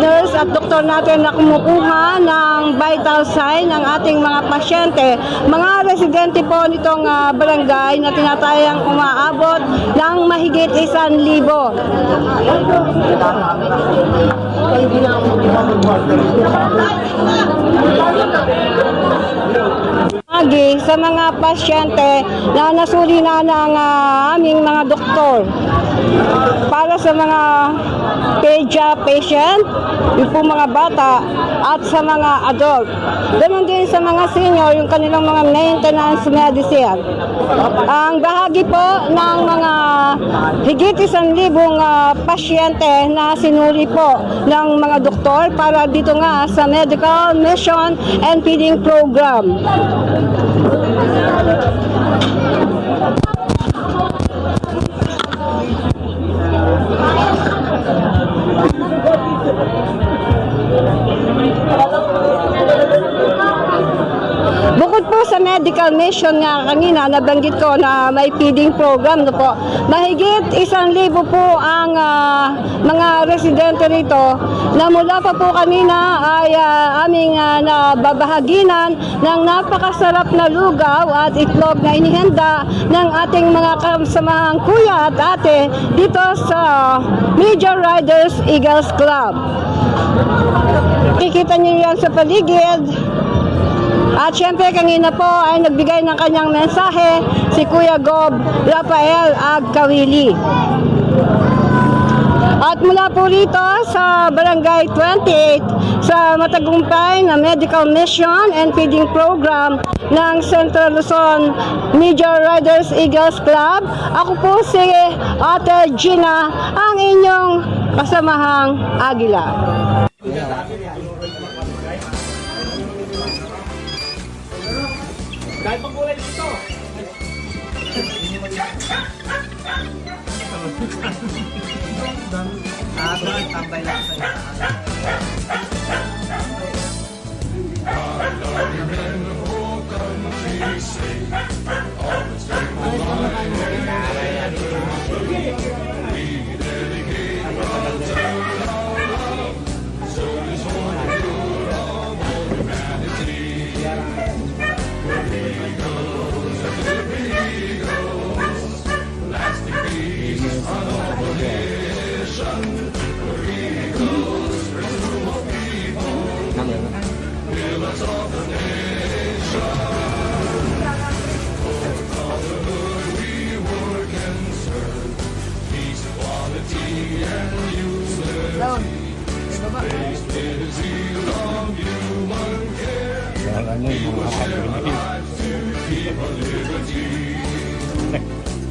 Speaker 12: nurse at doktor natin na kumukuha ng vital sign ng ating mga pasyente, mga residente po nitong barangay na tinatayang umaabot ng mahigit 1,000. Sa mga pasyente na nasuri na ng aming mga doktor para sa mga patient, yung po mga bata at sa mga adult. Ganon din sa mga senior, yung kanilang mga maintenance medicine. Ang bahagi po ng mga higit 1,000 pasyente na sinuri po ng mga doktor para dito nga sa Medical Mission and Feeding Program. Bukod po sa medical mission nga kanina, nabanggit ko na may feeding program no po. Mahigit 1,000 po ang mga residente rito na mula pa po kanina ay aming nababahaginan ng napakasarap na lugaw at itlog na inihanda ng ating mga kasamahang kuya at ate dito sa Media Riders Eagles Club. Kikita niyo yan sa paligid. At syempre kanina po ay nagbigay ng kanyang mensahe si Kuya Gob Rafael Agkawili. At mula po rito sa Barangay 28 sa matagumpay na Medical Mission and Feeding Program ng Central Luzon Media Riders Eagles Club, ako po si Ate Gina, ang inyong kasamahang Agila.
Speaker 11: Dahil pagkulay dito. Tambay lang sa'yo.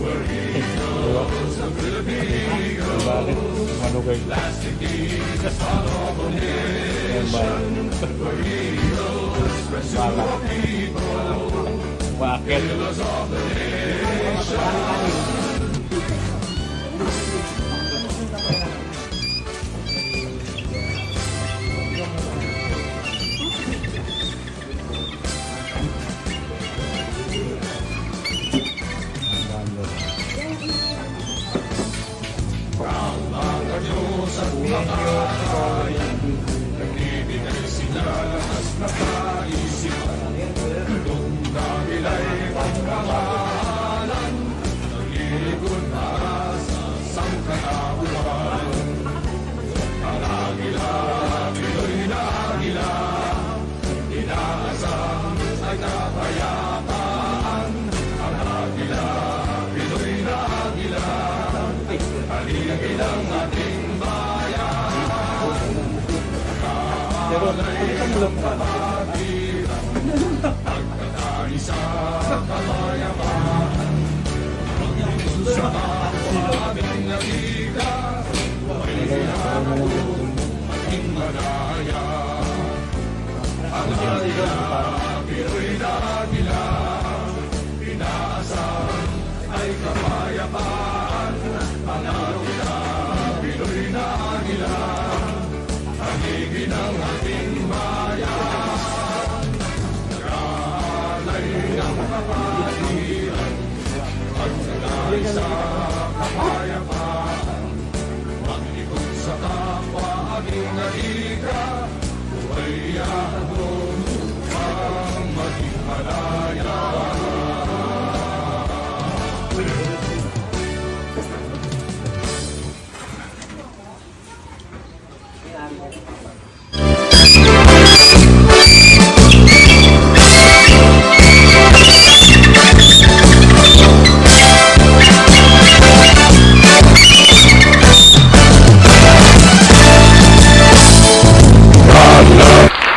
Speaker 15: Where he goes.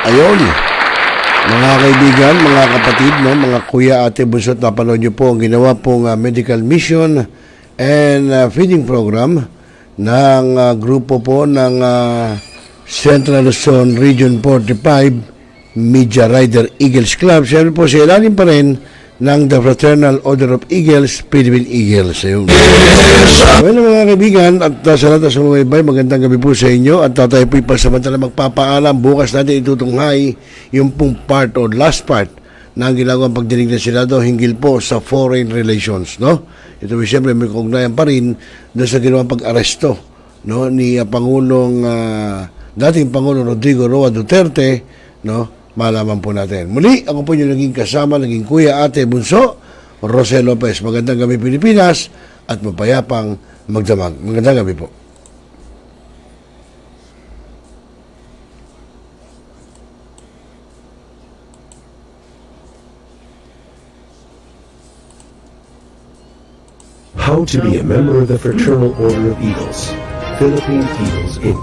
Speaker 1: Ayun, mga kaibigan, mga kapatid, no, mga kuya, ate, bunsot, napanood nyo po ang ginawa pong medical mission and feeding program ng grupo po ng Central Luzon Region 45 Media Rider Eagles Club. Siyempre po, sa ilalim pa rin ng The Fraternal Order of Eagles, Philippine Eagles. Ayun. Well, mga kaibigan, at sa lahat sa mga ibay, magandang gabi po sa inyo. At tayo po'y pasamantala magpapaalam. Bukas natin itutunghay yung pong part o last part na ang ginagawang pagdinig ng Senado hinggil po sa foreign relations. No? Ito po siyempre may kaugnayan pa rin doon sa ginawang pag-aresto, no, ni dating Pangulo Rodrigo Roa Duterte, no? Malaman po natin. Muli, ako po yung naging kasama, naging kuya, ate, bunso, Rosel Lopez. Magandang gabi Pilipinas at mapayapang magdamag. Magandang gabi po.
Speaker 7: How to be a member of the Fraternal Order of Eagles, Philippine Eagles, Inc.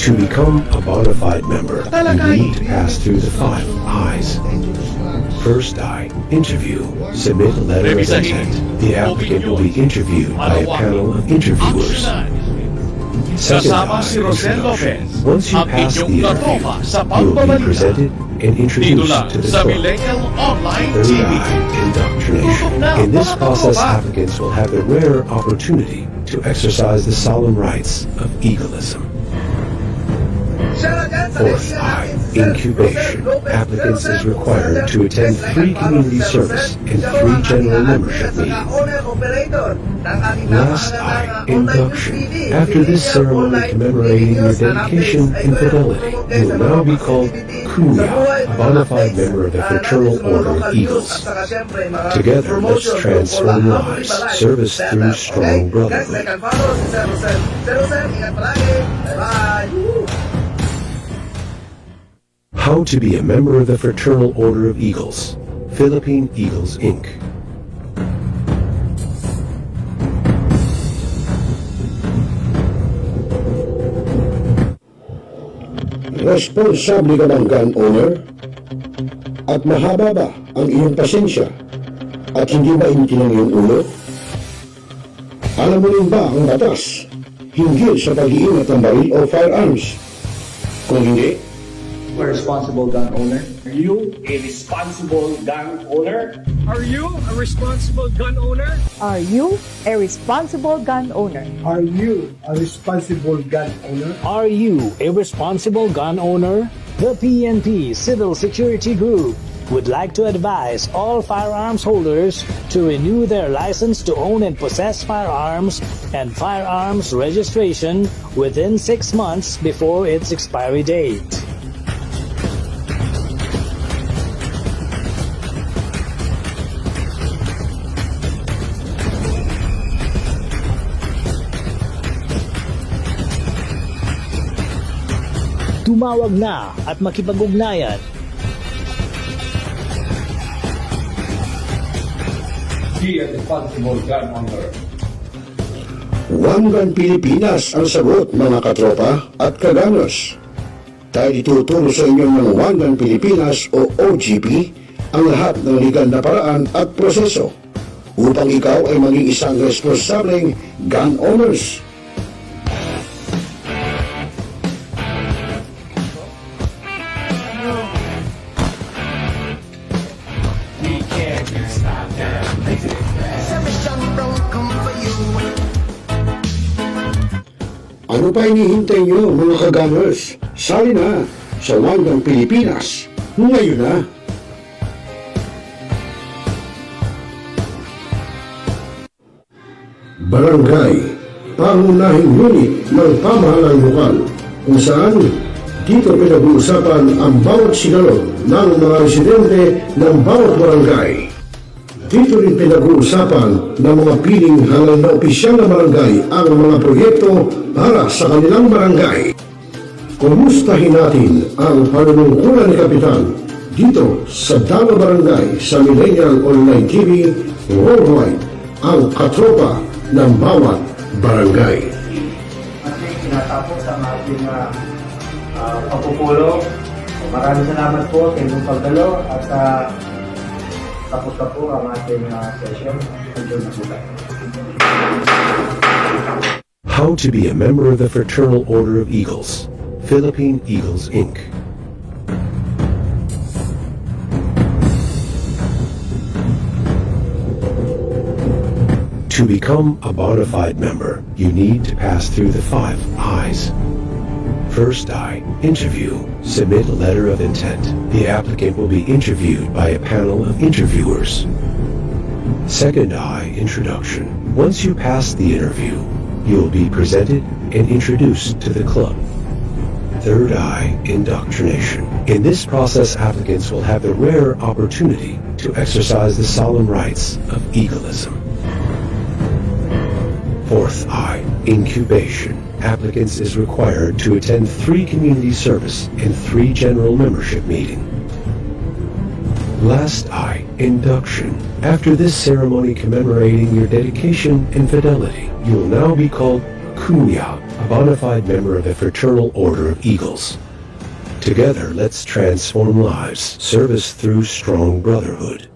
Speaker 7: To become a bona fide member, you need to pass through the 5 I's. First I, interview. Submit a letter of intent. The applicant will be interviewed by a panel of interviewers. Second I, introduction. Once you pass the interview, you will be presented and introduced to the club. Third I, indoctrination. In this process, applicants will have the rare opportunity to exercise the solemn rites of eagleism. Fourth I, incubation. Applicants is required to attend 3 community service and 3 general membership meetings. Last I, induction. After this ceremony commemorating your dedication and fidelity, you will now be called Kuya, a bona fide member of the Fraternal Order of Eagles. Together, let's transform lives. Service through strong brotherhood. How to be a member of the Fraternal Order of Eagles, Philippine Eagles, Inc.
Speaker 1: Responsable ka bang gun owner? At mahaba ba ang iyong pasensya? At hindi ba initin ang iyong ulo? Alam mo rin ba ang batas hinggil sa pag-iingat ng baril o firearms? Kung hindi,
Speaker 15: A responsible gun owner? Are you a responsible gun owner?
Speaker 11: Are you a responsible gun owner?
Speaker 16: Are you a responsible gun owner?
Speaker 10: Are you a responsible gun owner?
Speaker 17: Are you a responsible gun owner? The PNP Civil Security Group would like to advise all firearms holders to renew their license to own and possess firearms and firearms registration within 6 months before its expiry date. Tumawag na at makipag-ugnayan.
Speaker 15: Be a responsible gun owner.
Speaker 1: One Gun Pilipinas ang sagot, mga katropa at kaganos. Tayo ituturo sa inyo ng One Gun Pilipinas o OGP ang lahat ng legal na paraan at proseso upang ikaw ay maging isang responsableng gun owners. Ano pa hinihintay nyo, mga kagamers? Sali na sa One Gun Pilipinas ngayon na! Barangay, pangunahing unit ng pamahalang lokal kung saan dito pinag-uusapan ang bawat sigalot ng mga residente ng bawat barangay. Dito rin pinag-uusapan ng mga piling halal na opisyal na barangay ang mga proyekto para sa kanilang barangay. Kumustahin natin ang panunungkulan ni Kapitan dito sa Dama Barangay sa Millennial Online TV Worldwide, ang katropa ng bawat barangay.
Speaker 18: Ating tinatapos ang ating pagpupulong. Maraming salamat po sa inyong pagdalo at tapos na po ang ating session.
Speaker 7: How to be a member of the Fraternal Order of Eagles, Philippine Eagles, Inc. To become a bona fide member, you need to pass through the 5 I's. First I, interview. Submit a letter of intent. The applicant will be interviewed by a panel of interviewers. Second I, introduction. Once you pass the interview, you'll be presented and introduced to the club. Third I, indoctrination. In this process, applicants will have the rare opportunity to exercise the solemn rites of eagleism. Fourth I, incubation. Applicants is required to attend 3 community service and 3 general membership meeting. Last I, induction. After this ceremony commemorating your dedication and fidelity, you will now be called Kuya, a bona fide member of the Fraternal Order of Eagles. Together, let's transform lives. Service through strong brotherhood.